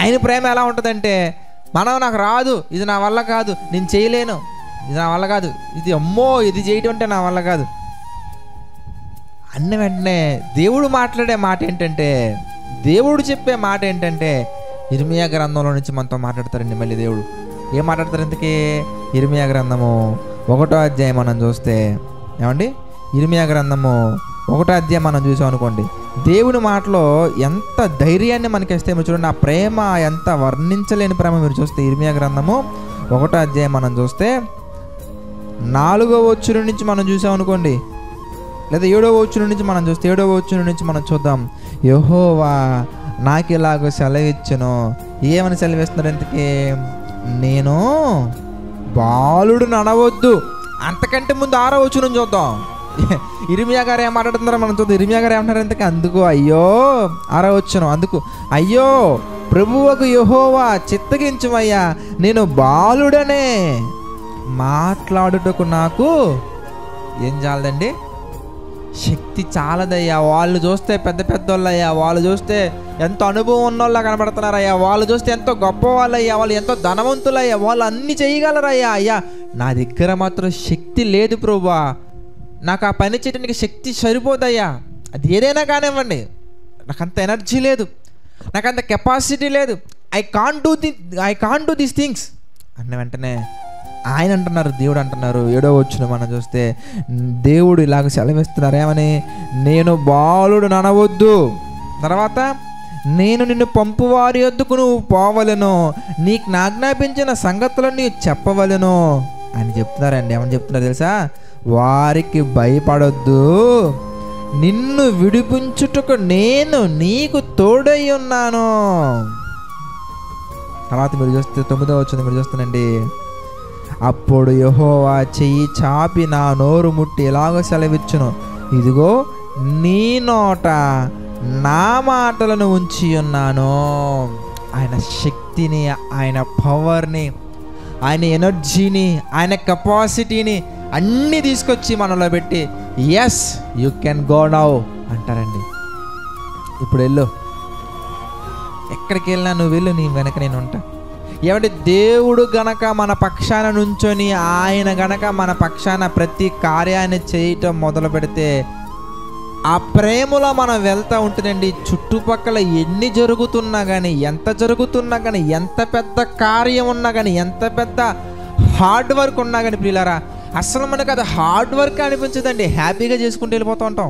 ఆయన ప్రేమ ఎలా ఉంటుందంటే, నాకు రాదు, ఇది నా వల్ల కాదు, నేను చేయలేను, ఇది నా వల్ల కాదు, ఇది అమ్మో ఇది చేయటం అంటే నా వల్ల కాదు అన్న వెంటనే దేవుడు మాట్లాడే మాట ఏంటంటే, దేవుడు చెప్పే మాట ఏంటంటే, ఇర్మియా గ్రంథంలో నుంచి మనతో మాట్లాడతారండి. మళ్ళీ దేవుడు ఏం మాట్లాడతారు ఇంతకీ? ఇర్మియా గ్రంథము 1వ అధ్యాయం మనం చూస్తే, ఏమండి, ఇర్మియా గ్రంథము 1వ అధ్యాయం మనం చూసాం అనుకోండి, దేవుని మాటలో ఎంత ధైర్యాన్ని మనకిస్తే మీరు చూడండి. ఆ ప్రేమ ఎంత వర్ణించలేని ప్రేమ మీరు చూస్తే, ఇర్మియా గ్రంథము 1వ అధ్యాయం మనం చూస్తే 4వ వచనం నుంచి మనం చూసాం అనుకోండి, లేదా 7వ వచనం నుంచి మనం చూస్తే, 7వ వచనం నుంచి మనం చూద్దాం. యెహోవా నాకు ఇలాగ సెలవిచ్చును. ఏమని సెలవిస్తున్నారు ఇంతకీ? నేను బాలుడు నడవద్దు. అంతకంటే ముందు 6వ వచనం చూద్దాం. ఇర్మియా గారు ఏం మాట్లాడుతున్నారో మనం చూద్దాం. ఇర్మియా గారు ఏమంటారు ఇంతకీ? అందుకు అయ్యో, 6వ వచనం, అందుకు అయ్యో ప్రభువుకు యెహోవా చిత్తగించుమయ్యా, నేను బాలుడనే, మాట్లాడుటకు నాకు ఏం చాలదండి, శక్తి చాలదయ్యా. వాళ్ళు చూస్తే పెద్ద పెద్దోళ్ళయ్యా, వాళ్ళు చూస్తే ఎంతో అనుభవం ఉన్నోళ్ళ కనబడుతున్నారయ్యా, వాళ్ళు చూస్తే ఎంతో గొప్ప వాళ్ళయ్యా, వాళ్ళు ఎంతో ధనవంతులయ్యా, వాళ్ళు అన్నీ చేయగలరయ్యా. అయ్యా నా దగ్గర మాత్రం శక్తి లేదు ప్రభువా, నాకు ఆ పని చేయడానికి శక్తి సరిపోదయ్యా. అది ఏదైనా కానివ్వండి, నాకు అంత ఎనర్జీ లేదు, నాకు అంత కెపాసిటీ లేదు, I can't do these things అన్న వెంటనే ఆయన అంటున్నారు, దేవుడు అంటున్నారు. 7వ వచనం మనం చూస్తే దేవుడు ఇలాగ సెలవిస్తున్నారు, ఏమని? నేను బాలుడు నడవద్దు. తర్వాత నేను నిన్ను పంపువారి యొద్దకు నువ్వు పోవలెను, నీకు ఆజ్ఞాపించిన సంగతులను చెప్పవలెను అని చెప్తున్నారండి. ఏమని చెప్తున్నారు తెలుసా? వారికి భయపడొద్దు, నిన్ను విడిపించుటకు నేను నీకు తోడై ఉన్నాను. తర్వాత మీరు చూస్తే 9వ వచనం మీరు చూస్తానండి, అప్పుడు యెహోవా చెయ్యి చాపి నా నోరు ముట్టి ఇలాగ సెలవిచ్చును, ఇదిగో నీ నోట నా మాటలను ఉంచి ఉన్నాను. ఆయన శక్తిని, ఆయన పవర్ని, ఆయన ఎనర్జీని, ఆయన కెపాసిటీని అన్నీ తీసుకొచ్చి మనలో పెట్టి, yes you can go now అంటారండి. ఇప్పుడు వెళ్ళు, ఎక్కడికి వెళ్ళినా నువ్వు వెళ్ళు, నీ వెనక నేను ఉంటా. ఏమంటే దేవుడు గనక మన పక్షాన నుంచొని, ఆయన గనక మన పక్షాన ప్రతి కార్యాన్ని చేయటం మొదలు పెడితే, ఆ ప్రేమలో మనం వెళ్తూ ఉంటుందండి. చుట్టుపక్కల ఎన్ని జరుగుతున్నా కానీ, ఎంత జరుగుతున్నా కానీ, ఎంత పెద్ద కార్యం ఉన్నా కానీ, ఎంత పెద్ద హార్డ్ వర్క్ ఉన్నా కానీ ప్రియులారా, అసలు మనకు అది హార్డ్ వర్క్ అనిపించదండి. హ్యాపీగా చేసుకుంటూ వెళ్ళిపోతూ ఉంటాం.